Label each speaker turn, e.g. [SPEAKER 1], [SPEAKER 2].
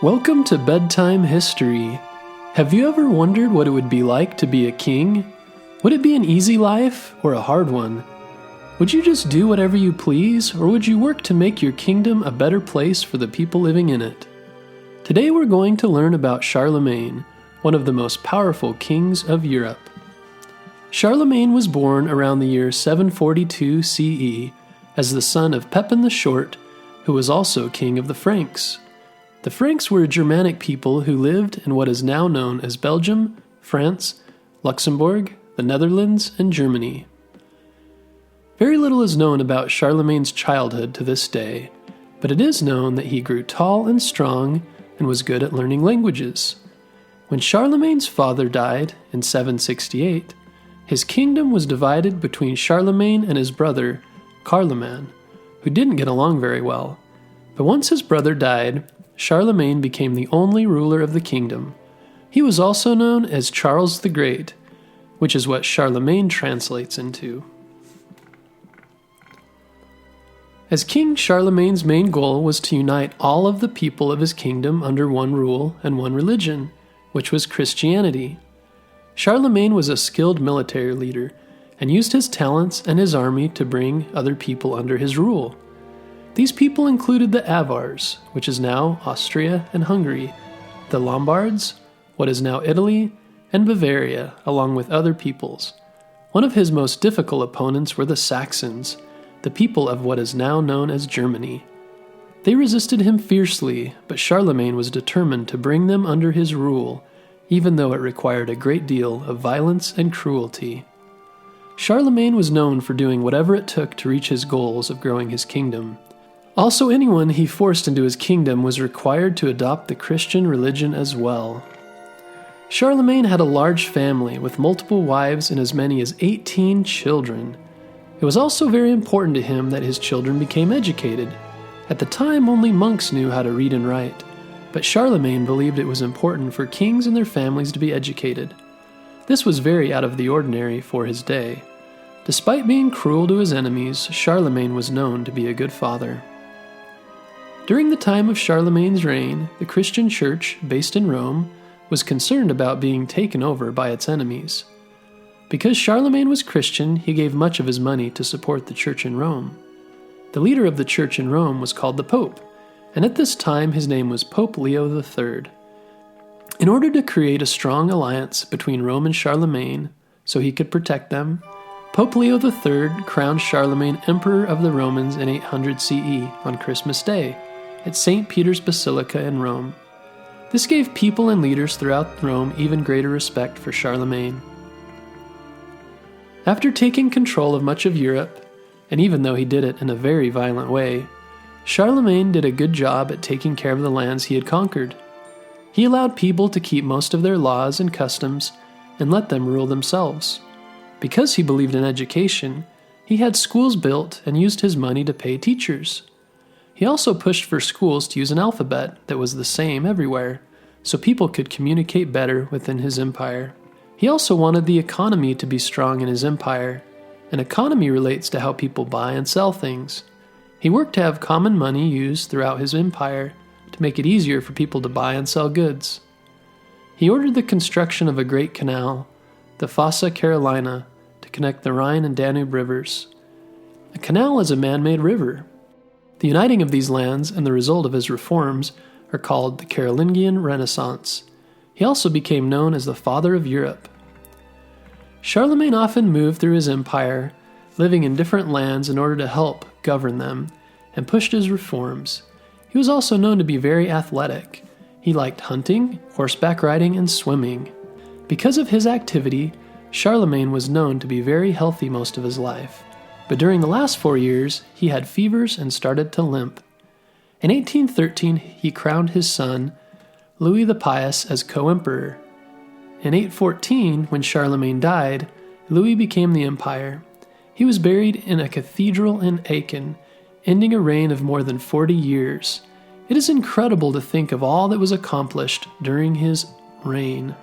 [SPEAKER 1] Welcome to Bedtime History. Have you ever wondered what it would be like to be a king? Would it be an easy life or a hard one? Would you just do whatever you please, or would you work to make your kingdom a better place for the people living in it? Today we're going to learn about Charlemagne, one of the most powerful kings of Europe. Charlemagne was born around the year 742 CE as the son of Pepin the Short, who was also king of the Franks. The Franks were a Germanic people who lived in what is now known as Belgium, France, Luxembourg, the Netherlands, and Germany. Very little is known about Charlemagne's childhood to this day, but it is known that he grew tall and strong and was good at learning languages. When Charlemagne's father died in 768, his kingdom was divided between Charlemagne and his brother, Charlemagne, who didn't get along very well. But once his brother died, Charlemagne became the only ruler of the kingdom. He was also known as Charles the Great, which is what Charlemagne translates into. As king, Charlemagne's main goal was to unite all of the people of his kingdom under one rule and one religion, which was Christianity. Charlemagne was a skilled military leader and used his talents and his army to bring other people under his rule. These people included the Avars, which is now Austria and Hungary, the Lombards, what is now Italy, and Bavaria, along with other peoples. One of his most difficult opponents were the Saxons, the people of what is now known as Germany. They resisted him fiercely, but Charlemagne was determined to bring them under his rule, even though it required a great deal of violence and cruelty. Charlemagne was known for doing whatever it took to reach his goals of growing his kingdom. Also, anyone he forced into his kingdom was required to adopt the Christian religion as well. Charlemagne had a large family with multiple wives and as many as 18 children. It was also very important to him that his children became educated. At the time, only monks knew how to read and write, but Charlemagne believed it was important for kings and their families to be educated. This was very out of the ordinary for his day. Despite being cruel to his enemies, Charlemagne was known to be a good father. During the time of Charlemagne's reign, the Christian church, based in Rome, was concerned about being taken over by its enemies. Because Charlemagne was Christian, he gave much of his money to support the church in Rome. The leader of the church in Rome was called the Pope, and at this time his name was Pope Leo III. In order to create a strong alliance between Rome and Charlemagne, so he could protect them, Pope Leo III crowned Charlemagne Emperor of the Romans in 800 CE on Christmas Day at St. Peter's Basilica in Rome. This gave people and leaders throughout Rome even greater respect for Charlemagne. After taking control of much of Europe, and even though he did it in a very violent way, Charlemagne did a good job at taking care of the lands he had conquered. He allowed people to keep most of their laws and customs and let them rule themselves. Because he believed in education, he had schools built and used his money to pay teachers. He also pushed for schools to use an alphabet that was the same everywhere, so people could communicate better within his empire. He also wanted the economy to be strong in his empire. An economy relates to how people buy and sell things. He worked to have common money used throughout his empire to make it easier for people to buy and sell goods. He ordered the construction of a great canal, the Fossa Carolina, to connect the Rhine and Danube rivers. A canal is a man-made river. The uniting of these lands and the result of his reforms are called the Carolingian Renaissance. He also became known as the Father of Europe. Charlemagne often moved through his empire, living in different lands in order to help govern them, and pushed his reforms. He was also known to be very athletic. He liked hunting, horseback riding, and swimming. Because of his activity, Charlemagne was known to be very healthy most of his life. But during the last 4 years, he had fevers and started to limp. In 1813, he crowned his son, Louis the Pious, as co-emperor. In 814, when Charlemagne died, Louis became the empire. He was buried in a cathedral in Aachen, ending a reign of more than 40 years. It is incredible to think of all that was accomplished during his reign.